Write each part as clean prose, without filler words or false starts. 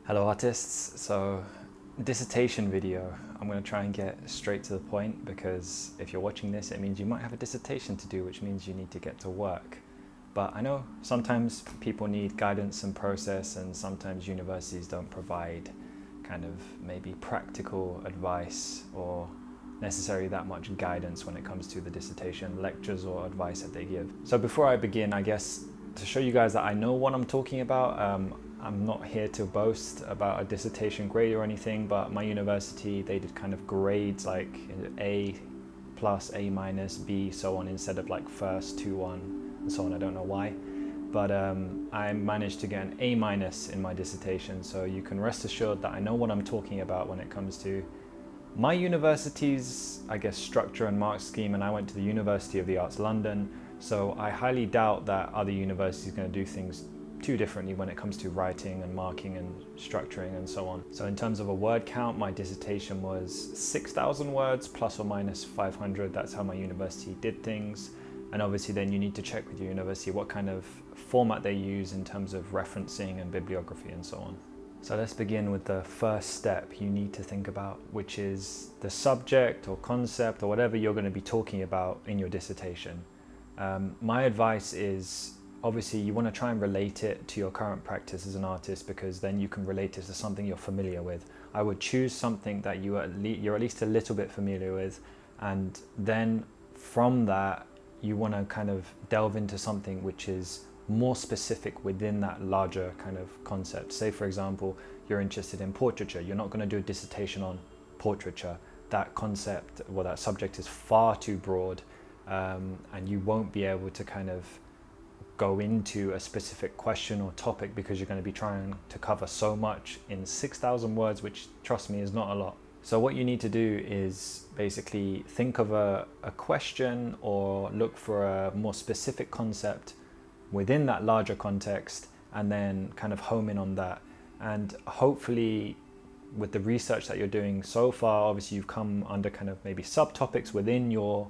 Hello artists, so dissertation video. I'm going to try and get straight to the point because if you're watching this it means you might have a dissertation to do, which means you need to get to work. But I know sometimes people need guidance and process, and sometimes universities don't provide kind of maybe practical advice or necessarily that much guidance when it comes to the dissertation lectures or advice that they give. So before I begin, I guess to show you guys that I know what I'm talking about, I'm not here to boast about a dissertation grade or anything, but my university, they did kind of grades like A plus, A minus, B, so on, instead of like first, 2, 1, and so on. I don't know why, but I managed to get an A minus in my dissertation. So you can rest assured that I know what I'm talking about when it comes to my university's, I guess, structure and mark scheme. And I went to the University of the Arts London, so I highly doubt that other universities are going to do things too differently when it comes to writing and marking and structuring and so on. So in terms of a word count, my dissertation was 6,000 words plus or minus 500. That's how my university did things. And obviously then you need to check with your university what kind of format they use in terms of referencing and bibliography and so on. So let's begin with the first step you need to think about, which is the subject or concept or whatever you're going to be talking about in your dissertation. My advice is, obviously you want to try and relate it to your current practice as an artist, because then you can relate it to something you're familiar with. I would choose something that you're at least a little bit familiar with, and then from that you want to kind of delve into something which is more specific within that larger kind of concept. Say for example, you're interested in portraiture. You're not going to do a dissertation on portraiture. That concept, well, that subject is far too broad, and you won't be able to kind of go into a specific question or topic because you're going to be trying to cover so much in 6,000 words, which, trust me, is not a lot. So what you need to do is basically think of a question or look for a more specific concept within that larger context, and then kind of home in on that. And hopefully with the research that you're doing so far, obviously you've come under kind of maybe subtopics within your,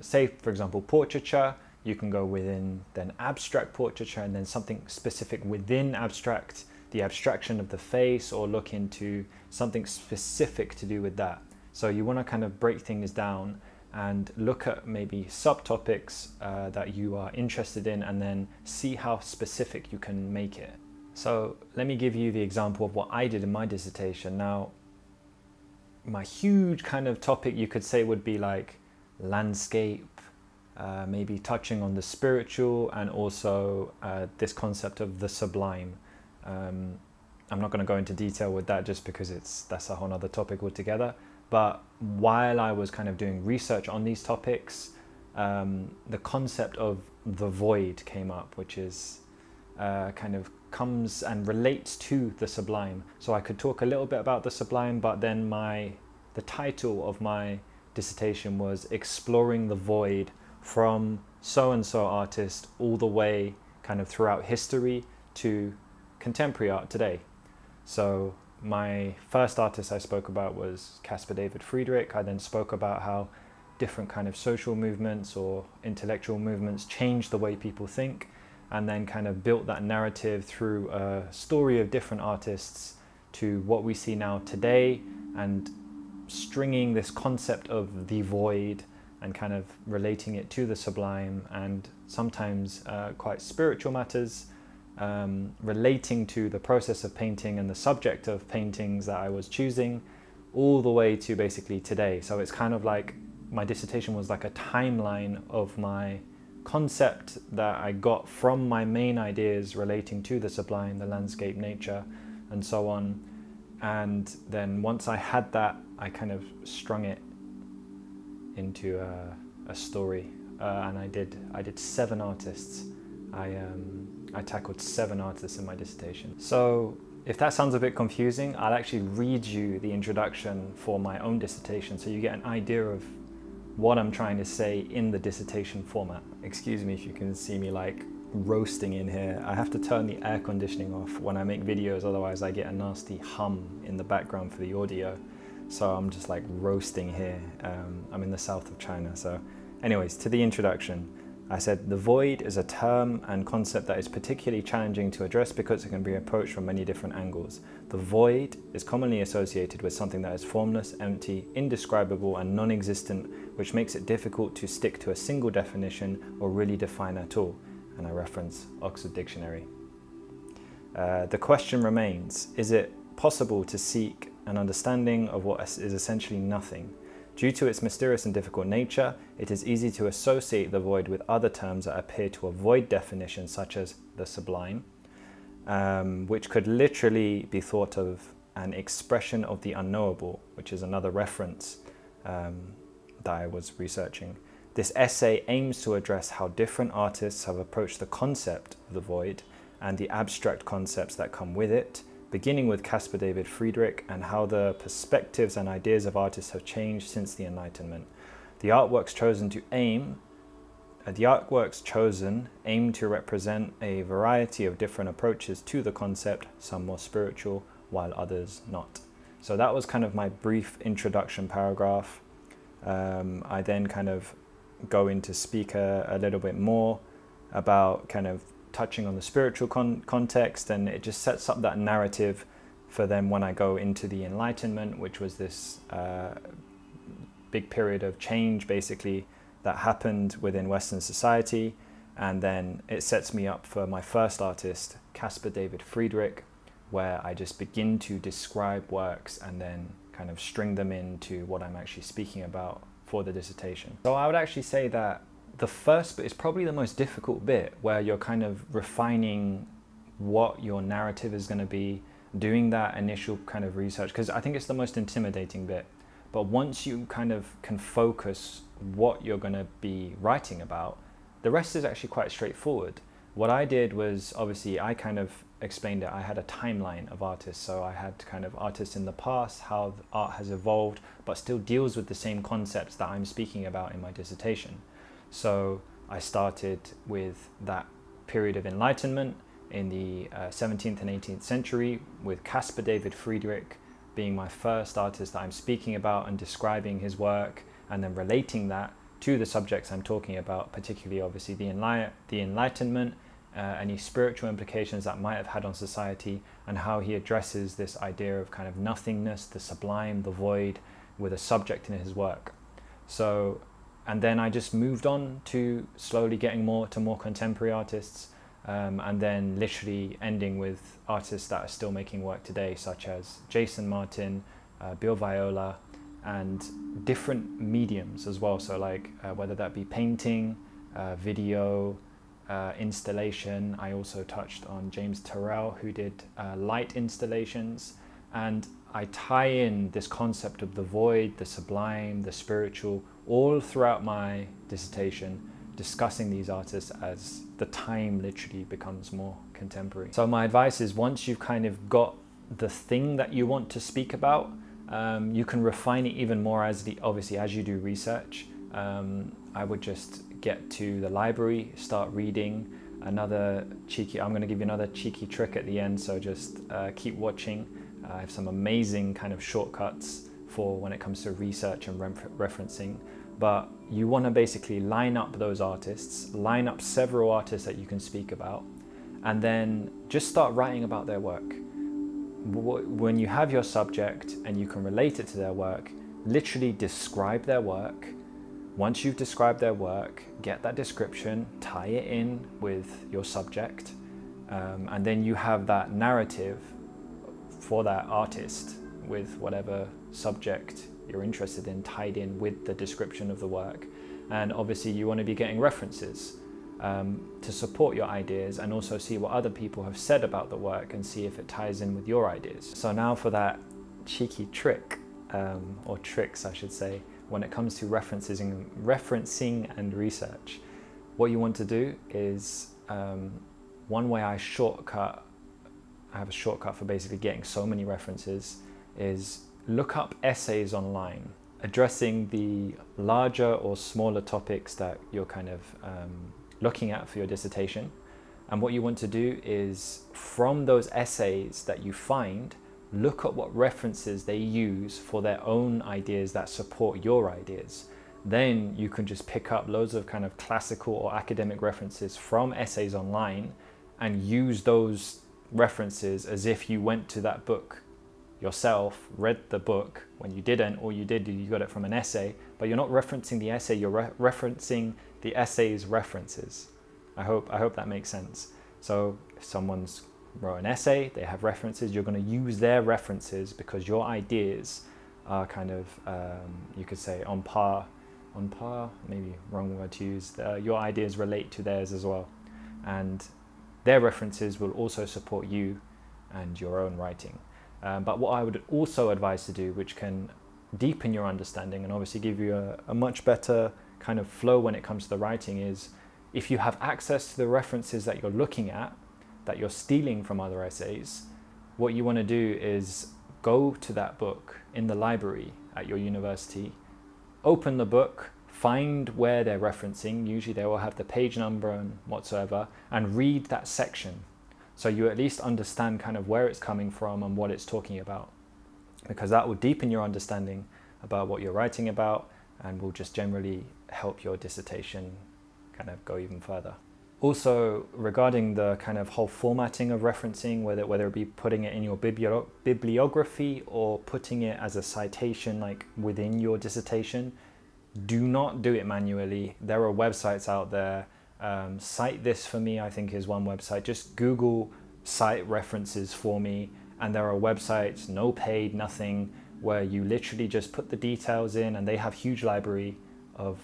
say for example, portraiture. You can go within then abstract portraiture, and then something specific within abstract, the abstraction of the face, or look into something specific to do with that. So you want to kind of break things down and look at maybe subtopics that you are interested in, and then see how specific you can make it. So let me give you the example of what I did in my dissertation. Now, my huge kind of topic you could say would be like landscape, maybe touching on the spiritual, and also this concept of the sublime. I'm not going to go into detail with that just because that's a whole other topic altogether. But while I was kind of doing research on these topics, the concept of the void came up, which is kind of comes and relates to the sublime. So I could talk a little bit about the sublime, but then the title of my dissertation was Exploring the Void from so-and-so artist all the way kind of throughout history to contemporary art today. So my first artist I spoke about was Caspar David Friedrich. I then spoke about how different kind of social movements or intellectual movements changed the way people think, and then kind of built that narrative through a story of different artists to what we see now today, and stringing this concept of the void and kind of relating it to the sublime, and sometimes quite spiritual matters, relating to the process of painting and the subject of paintings that I was choosing, all the way to basically today. So it's kind of like my dissertation was like a timeline of my concept that I got from my main ideas relating to the sublime, the landscape, nature, and so on. And then once I had that, I kind of strung it into a story, and I did 7 artists. I tackled 7 artists in my dissertation. So if that sounds a bit confusing, I'll actually read you the introduction for my own dissertation so you get an idea of what I'm trying to say in the dissertation format. Excuse me if you can see me like roasting in here. I have to turn the air conditioning off when I make videos, otherwise I get a nasty hum in the background for the audio. So I'm just like roasting here. I'm in the south of China. So anyways, to the introduction. I said the void is a term and concept that is particularly challenging to address because it can be approached from many different angles. The void is commonly associated with something that is formless, empty, indescribable and non-existent, which makes it difficult to stick to a single definition or really define at all. And I reference Oxford Dictionary. The question remains, is it possible to seek an understanding of what is essentially nothing? Due to its mysterious and difficult nature, it is easy to associate the void with other terms that appear to avoid definition, such as the sublime, which could literally be thought of an expression of the unknowable, which is another reference that I was researching. This essay aims to address how different artists have approached the concept of the void and the abstract concepts that come with it, beginning with Caspar David Friedrich, and how the perspectives and ideas of artists have changed since the Enlightenment. The artworks chosen aim to represent a variety of different approaches to the concept, some more spiritual, while others not. So that was kind of my brief introduction paragraph. I then kind of go into speak a little bit more about kind of touching on the spiritual context, and it just sets up that narrative for them when I go into the Enlightenment, which was this big period of change basically that happened within Western society. And then it sets me up for my first artist, Caspar David Friedrich, where I just begin to describe works and then kind of string them into what I'm actually speaking about for the dissertation. So I would actually say that the first bit is probably the most difficult bit, where you're kind of refining what your narrative is going to be, doing that initial kind of research, because I think it's the most intimidating bit. But once you kind of can focus what you're going to be writing about, the rest is actually quite straightforward. What I did was, obviously, I kind of explained it. I had a timeline of artists, so I had kind of artists in the past, how art has evolved, but still deals with the same concepts that I'm speaking about in my dissertation. So I started with that period of enlightenment in the 17th and 18th century, with Caspar David Friedrich being my first artist that I'm speaking about and describing his work, and then relating that to the subjects I'm talking about, particularly obviously the Enlightenment, any spiritual implications that might have had on society, and how he addresses this idea of kind of nothingness, the sublime, the void, with a subject in his work. So, and then I just moved on to slowly getting more contemporary artists, and then literally ending with artists that are still making work today, such as Jason Martin, Bill Viola, and different mediums as well. So like whether that be painting, video, installation. I also touched on James Turrell, who did light installations, and I tie in this concept of the void, the sublime, the spiritual, all throughout my dissertation, discussing these artists as the time literally becomes more contemporary. So my advice is, once you've kind of got the thing that you want to speak about, you can refine it even more obviously as you do research. I would just get to the library, start reading. I'm going to give you another cheeky trick at the end, so just keep watching. I have some amazing kind of shortcuts for when it comes to research and referencing. But you want to basically line up those artists, line up several artists that you can speak about, and then just start writing about their work. When you have your subject and you can relate it to their work, literally describe their work. Once you've described their work, get that description, tie it in with your subject, and then you have that narrative for that artist with whatever subject you're interested in tied in with the description of the work. And obviously you want to be getting references to support your ideas, and also see what other people have said about the work and see if it ties in with your ideas. So now for that cheeky trick, or tricks I should say, when it comes to referencing and research. What you want to do is, one way I have a shortcut for basically getting so many references, is look up essays online addressing the larger or smaller topics that you're kind of looking at for your dissertation. And what you want to do is, from those essays that you find, look at what references they use for their own ideas that support your ideas. then you can just pick up loads of kind of classical or academic references from essays online and use those references as if you went to that book yourself, read the book. When you didn't, all you did, you got it from an essay, but you're not referencing the essay, you're referencing the essay's references. I hope that makes sense. So if someone's wrote an essay, they have references, you're going to use their references because your ideas are kind of, you could say on par, maybe wrong word to use, your ideas relate to theirs as well. And their references will also support you and your own writing. But what I would also advise to do, which can deepen your understanding and obviously give you a much better kind of flow when it comes to the writing, is if you have access to the references that you're looking at, that you're stealing from other essays, what you want to do is go to that book in the library at your university, open the book, find where they're referencing, usually they will have the page number and whatsoever, and read that section. So you at least understand kind of where it's coming from and what it's talking about, because that will deepen your understanding about what you're writing about and will just generally help your dissertation kind of go even further. Also, regarding the kind of whole formatting of referencing, whether it be putting it in your bibliography or putting it as a citation like within your dissertation, do not do it manually. There are websites out there. Cite This For Me, I think, is one website. Just Google cite references for me, and there are websites, no paid, nothing, where you literally just put the details in, and they have huge library of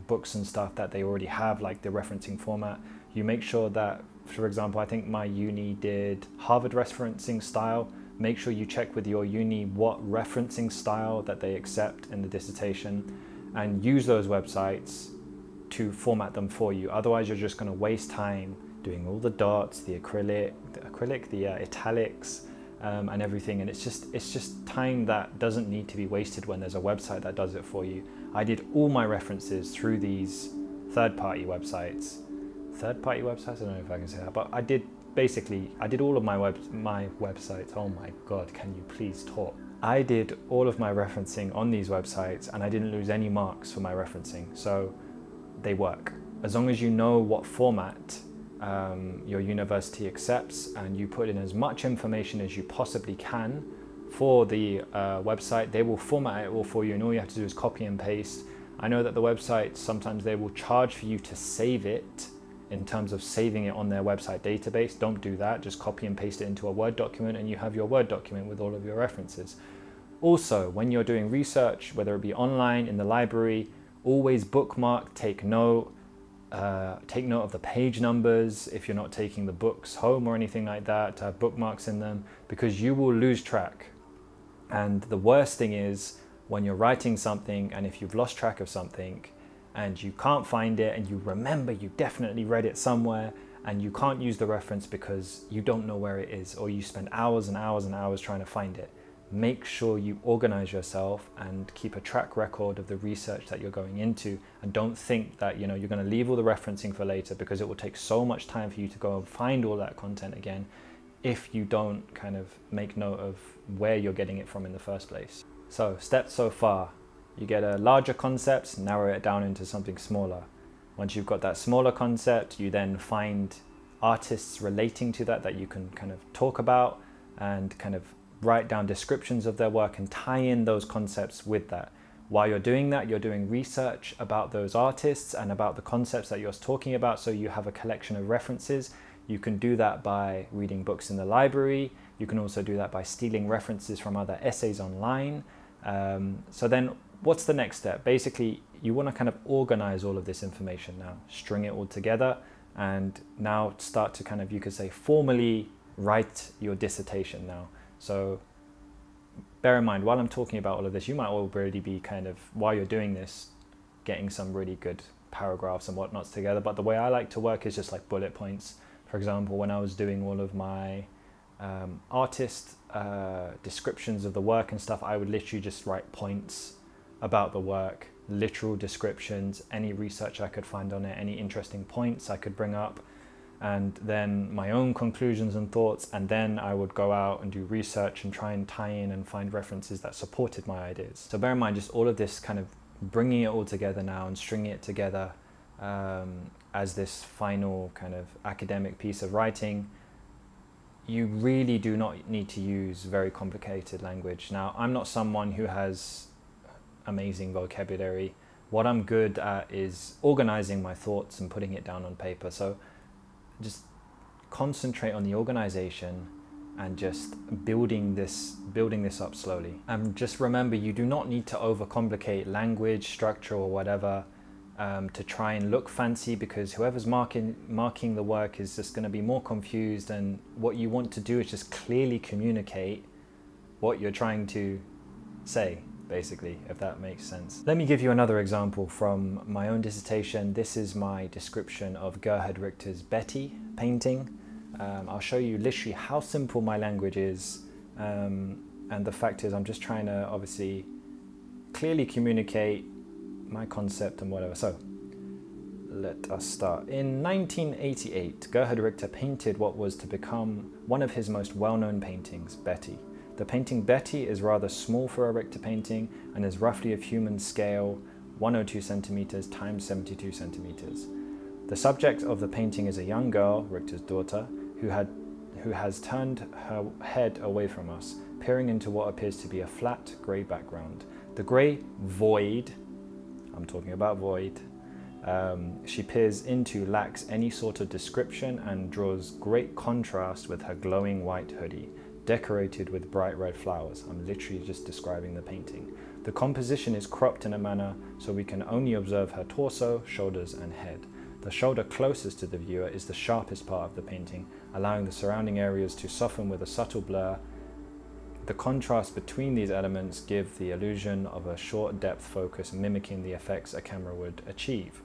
books and stuff that they already have, like the referencing format. You make sure that, for example, I think my uni did Harvard referencing style. Make sure you check with your uni what referencing style that they accept in the dissertation, and use those websites to format them for you. Otherwise, you're just going to waste time doing all the dots, the acrylic, the italics, and everything. And it's just time that doesn't need to be wasted when there's a website that does it for you. I did all my references through these third-party websites. Third-party websites? I don't know if I can say that, but I did all of my websites. Oh my God, can you please talk? I did all of my referencing on these websites, and I didn't lose any marks for my referencing. So they work. As long as you know what format your university accepts, and you put in as much information as you possibly can for the website, they will format it all for you, and all you have to do is copy and paste. I know that the websites, sometimes they will charge for you to save it, in terms of saving it on their website database. Don't do that. Just copy and paste it into a Word document, and you have your Word document with all of your references. Also, when you're doing research, whether it be online, in the library, always bookmark, take note of the page numbers if you're not taking the books home or anything like that, to have bookmarks in them, because you will lose track. And the worst thing is when you're writing something, and if you've lost track of something and you can't find it, and you remember you definitely read it somewhere, and you can't use the reference because you don't know where it is, or you spend hours and hours and hours trying to find it. Make sure you organize yourself and keep a track record of the research that you're going into, and don't think that you're going to leave all the referencing for later, because it will take so much time for you to go and find all that content again if you don't kind of make note of where you're getting it from in the first place. So steps so far: you get a larger concept, narrow it down into something smaller. Once you've got that smaller concept, you then find artists relating to that you can kind of talk about, and kind of write down descriptions of their work and tie in those concepts with that. While you're doing that, you're doing research about those artists and about the concepts that you're talking about, so you have a collection of references. You can do that by reading books in the library. You can also do that by stealing references from other essays online. So then what's the next step? Basically, you want to kind of organize all of this information now, string it all together, and now start to kind of, you could say, formally write your dissertation now. So bear in mind, while I'm talking about all of this, you might already be kind of, while you're doing this, getting some really good paragraphs and whatnots together. But the way I like to work is just like bullet points. For example, when I was doing all of my artist descriptions of the work and stuff, I would literally just write points about the work, literal descriptions, any research I could find on it, any interesting points I could bring up, and then my own conclusions and thoughts. And then I would go out and do research and try and tie in and find references that supported my ideas. So bear in mind, just all of this kind of bringing it all together now and stringing it together as this final kind of academic piece of writing, you really do not need to use very complicated language. Now, I'm not someone who has amazing vocabulary. What I'm good at is organizing my thoughts and putting it down on paper. So just concentrate on the organization and just building this up slowly. And just remember, you do not need to overcomplicate language, structure, or whatever to try and look fancy, because whoever's marking the work is just going to be more confused, and what you want to do is just clearly communicate what you're trying to say, basically, if that makes sense. Let me give you another example from my own dissertation. This is my description of Gerhard Richter's Betty painting. I'll show you literally how simple my language is, and the fact is I'm just trying to obviously clearly communicate my concept and whatever. So let us start. In 1988, Gerhard Richter painted what was to become one of his most well-known paintings, Betty. The painting Betty is rather small for a Richter painting and is roughly of human scale, 102 centimeters times 72 centimeters. The subject of the painting is a young girl, Richter's daughter, who has turned her head away from us, peering into what appears to be a flat grey background. The grey void, I'm talking about void, she peers into lacks any sort of description and draws great contrast with her glowing white hoodie, decorated with bright red flowers. I'm literally just describing the painting. The composition is cropped in a manner so we can only observe her torso, shoulders and head. The shoulder closest to the viewer is the sharpest part of the painting, allowing the surrounding areas to soften with a subtle blur. The contrast between these elements give the illusion of a short depth focus, mimicking the effects a camera would achieve.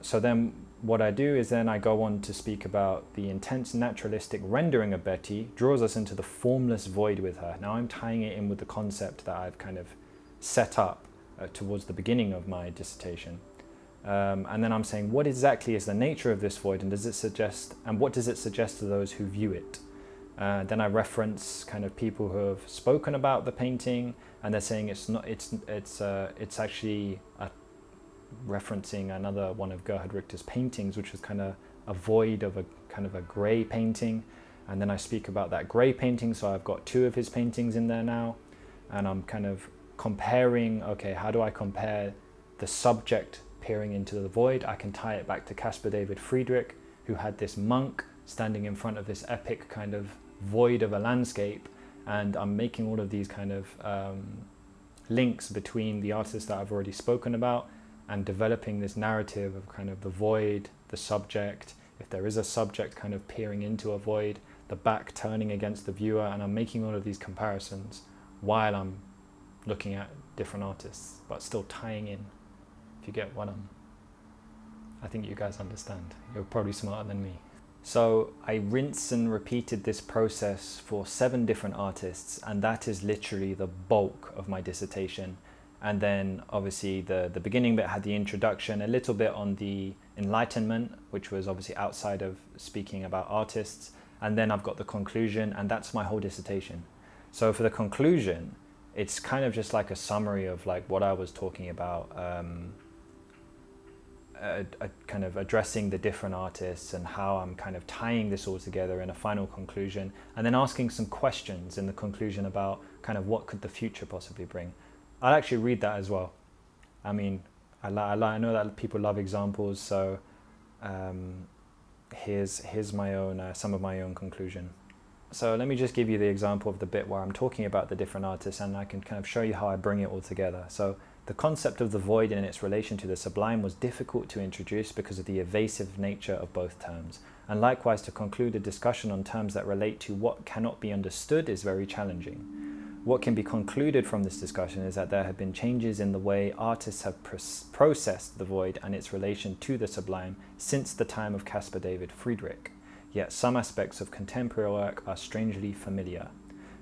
So then what I do is then I go on to speak about the intense naturalistic rendering of Betty draws us into the formless void with her. Now I'm tying it in with the concept that I've kind of set up towards the beginning of my dissertation. And then I'm saying, what exactly is the nature of this void, and what does it suggest to those who view it? Then I reference kind of people who have spoken about the painting, and they're saying it's actually referencing another one of Gerhard Richter's paintings, which was kind of a void of a kind of a grey painting. And then I speak about that grey painting, so I've got two of his paintings in there now, and I'm kind of comparing, okay, how do I compare the subject peering into the void? I can tie it back to Caspar David Friedrich, who had this monk standing in front of this epic kind of void of a landscape, and I'm making all of these kind of links between the artists that I've already spoken about and developing this narrative of kind of the void, the subject, if there is a subject kind of peering into a void, the back turning against the viewer, and I'm making all of these comparisons while I'm looking at different artists, but still tying in, if you get what I think you guys understand. You're probably smarter than me. So I rinse and repeated this process for 7 different artists, and that is literally the bulk of my dissertation. And then obviously the beginning bit had the introduction, a little bit on the Enlightenment, which was obviously outside of speaking about artists. And then I've got the conclusion, and that's my whole dissertation. So for the conclusion, it's kind of just like a summary of like what I was talking about, kind of addressing the different artists and how I'm kind of tying this all together in a final conclusion, and then asking some questions in the conclusion about kind of what could the future possibly bring. I'll actually read that as well. I mean, I know that people love examples, so here's my own some of my own conclusion. So let me just give you the example of the bit where I'm talking about the different artists, and I can kind of show you how I bring it all together. So the concept of the void and its relation to the sublime was difficult to introduce because of the evasive nature of both terms, and likewise to conclude a discussion on terms that relate to what cannot be understood is very challenging. What can be concluded from this discussion is that there have been changes in the way artists have processed the void and its relation to the sublime since the time of Caspar David Friedrich, yet some aspects of contemporary work are strangely familiar.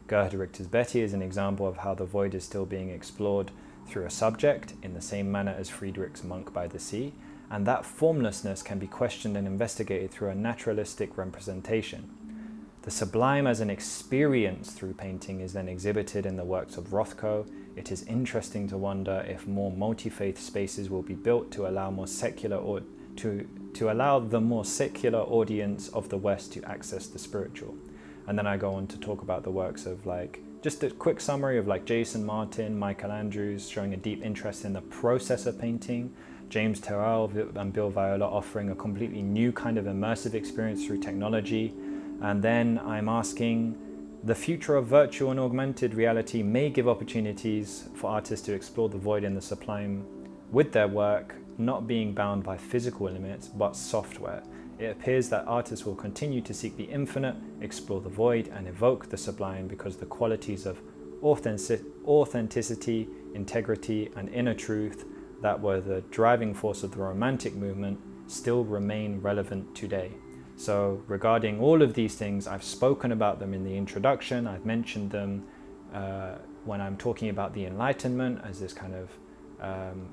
Gerhard Richter's Betty is an example of how the void is still being explored through a subject in the same manner as Friedrich's Monk by the Sea, and that formlessness can be questioned and investigated through a naturalistic representation. The sublime as an experience through painting is then exhibited in the works of Rothko. It is interesting to wonder if more multi-faith spaces will be built to allow more secular or to allow the more secular audience of the West to access the spiritual. And then I go on to talk about the works of like, just a quick summary of like Jason Martin, Michael Andrews showing a deep interest in the process of painting, James Terrell and Bill Viola offering a completely new kind of immersive experience through technology. And then I'm asking, the future of virtual and augmented reality may give opportunities for artists to explore the void in the sublime with their work, not being bound by physical limits, but software. It appears that artists will continue to seek the infinite, explore the void, and evoke the sublime because the qualities of authenticity, integrity, and inner truth that were the driving force of the Romantic movement still remain relevant today. So regarding all of these things, I've spoken about them in the introduction. I've mentioned them when I'm talking about the Enlightenment as this kind of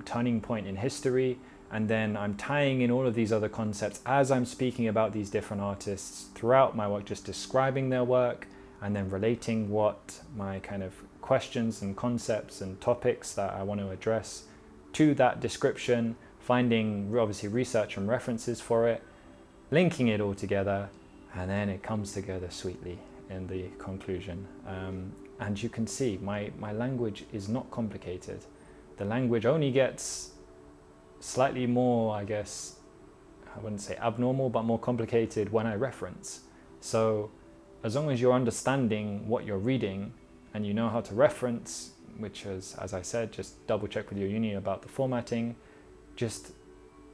turning point in history. And then I'm tying in all of these other concepts as I'm speaking about these different artists throughout my work, just describing their work and then relating what my kind of questions and concepts and topics that I want to address to that description, finding obviously research and references for it, linking it all together, and then it comes together sweetly in the conclusion. And you can see my language is not complicated. The language only gets slightly more, I guess, I wouldn't say abnormal, but more complicated when I reference. So as long as you're understanding what you're reading and you know how to reference, which is, as I said, just double check with your uni about the formatting, just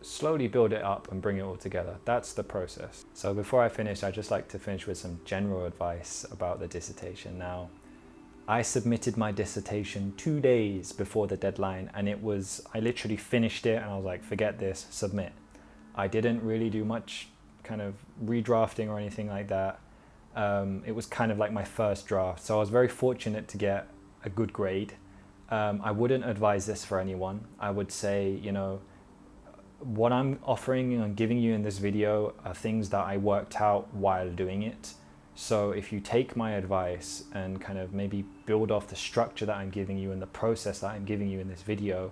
slowly build it up and bring it all together. That's the process. So before I finish, I'd just like to finish with some general advice about the dissertation. Now, I submitted my dissertation 2 days before the deadline, and I literally finished it and I was like, forget this, submit. I didn't really do much kind of redrafting or anything like that. It was kind of like my first draft. So I was very fortunate to get a good grade. I wouldn't advise this for anyone. I would say, you know, what I'm offering and giving you in this video are things that I worked out while doing it. So if you take my advice and kind of maybe build off the structure that I'm giving you and the process that I'm giving you in this video,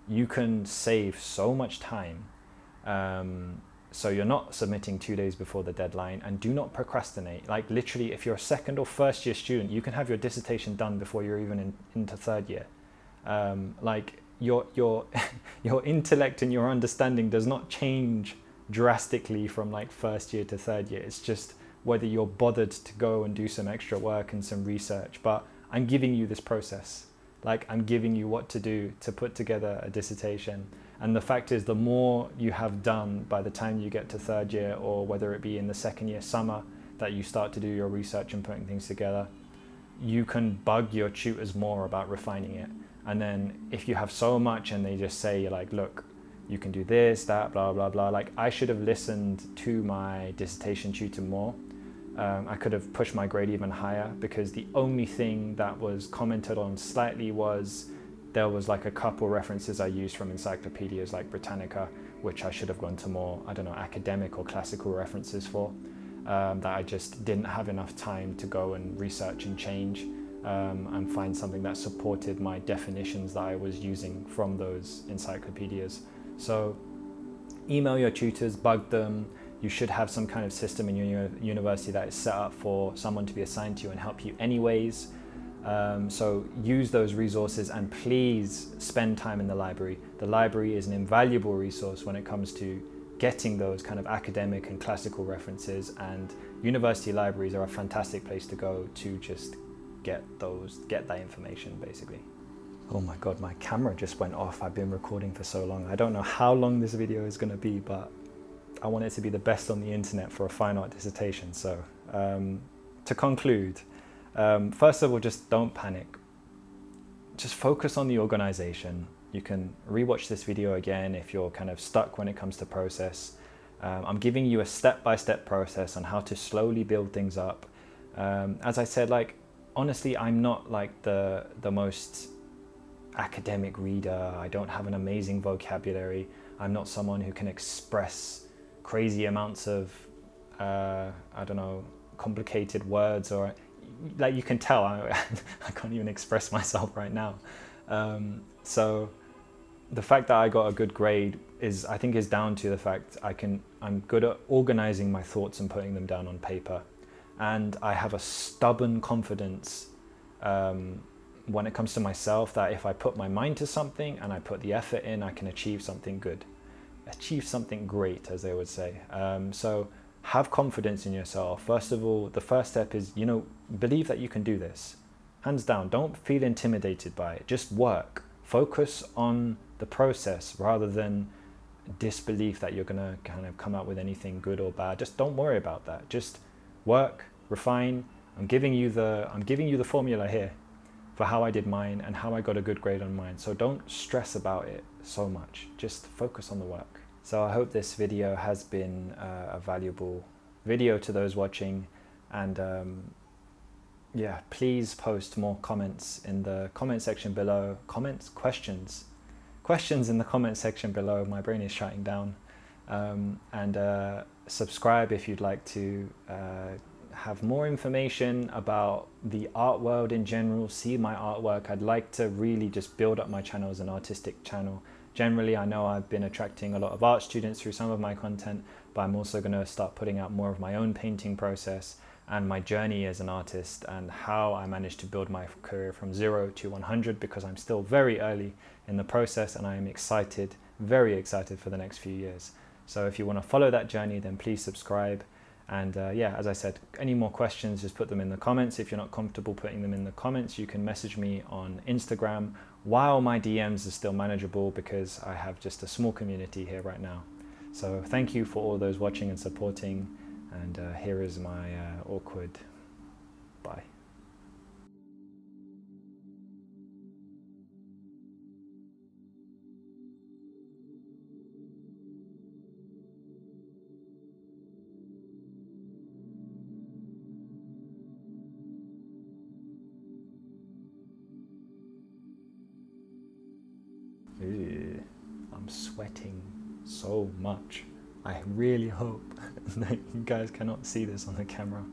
you can save so much time. So you're not submitting 2 days before the deadline, and do not procrastinate. Like literally, if you're a second or first year student, you can have your dissertation done before you're even into third year. Like your intellect and your understanding does not change drastically from like first year to third year. It's just whether you're bothered to go and do some extra work and some research. But I'm giving you this process. Like I'm giving you what to do to put together a dissertation. And the fact is, the more you have done by the time you get to third year, or whether it be in the second year summer that you start to do your research and putting things together, you can bug your tutors more about refining it. And then if you have so much and they just say like, look, you can do this, that, blah, blah, blah. Like I should have listened to my dissertation tutor more. I could have pushed my grade even higher, because the only thing that was commented on slightly was there was like a couple references I used from encyclopedias like Britannica, which I should have gone to more, I don't know, academic or classical references for, that I just didn't have enough time to go and research and change and find something that supported my definitions that I was using from those encyclopedias. So email your tutors, bug them. You should have some kind of system in your university that is set up for someone to be assigned to you and help you anyways. So use those resources, and please spend time in the library. The library is an invaluable resource when it comes to getting those kind of academic and classical references, and university libraries are a fantastic place to go to just get that information basically. Oh my God, my camera just went off. I've been recording for so long. I don't know how long this video is going to be, but I want it to be the best on the internet for a fine art dissertation. So to conclude, first of all, just don't panic. Just focus on the organization. You can rewatch this video again if you're kind of stuck when it comes to process. I'm giving you a step-by-step process on how to slowly build things up. As I said, like, honestly, I'm not like the most academic reader. I don't have an amazing vocabulary. I'm not someone who can express crazy amounts of, I don't know, complicated words, or like you can tell I can't even express myself right now. So the fact that I got a good grade I think is down to the fact I'm good at organizing my thoughts and putting them down on paper, and I have a stubborn confidence when it comes to myself that if I put my mind to something and I put the effort in, I can achieve something good, achieve something great, as they would say. So have confidence in yourself. First of all, the first step is, believe that you can do this. Hands down, don't feel intimidated by it. Just work. Focus on the process rather than disbelief that you're gonna kind of come out with anything good or bad. Just don't worry about that. Just work, refine. I'm giving you the formula here for how I did mine and how I got a good grade on mine. So don't stress about it so much. Just focus on the work. So I hope this video has been a valuable video to those watching, and yeah, please post more comments in the comment section below. Questions in the comment section below. My brain is shutting down. And subscribe if you'd like to have more information about the art world in general, see my artwork. I'd like to really just build up my channel as an artistic channel. Generally, I know I've been attracting a lot of art students through some of my content, but I'm also going to start putting out more of my own painting process and my journey as an artist, and how I managed to build my career from 0 to 100, because I'm still very early in the process and I am excited, very excited for the next few years. So if you want to follow that journey, then please subscribe. And yeah, as I said, any more questions, just put them in the comments. If you're not comfortable putting them in the comments, you can message me on Instagram while my DMs are still manageable, because I have just a small community here right now. So thank you for all those watching and supporting. And here is my awkward bye. Ew, I'm sweating so much. I really hope that you guys cannot see this on the camera.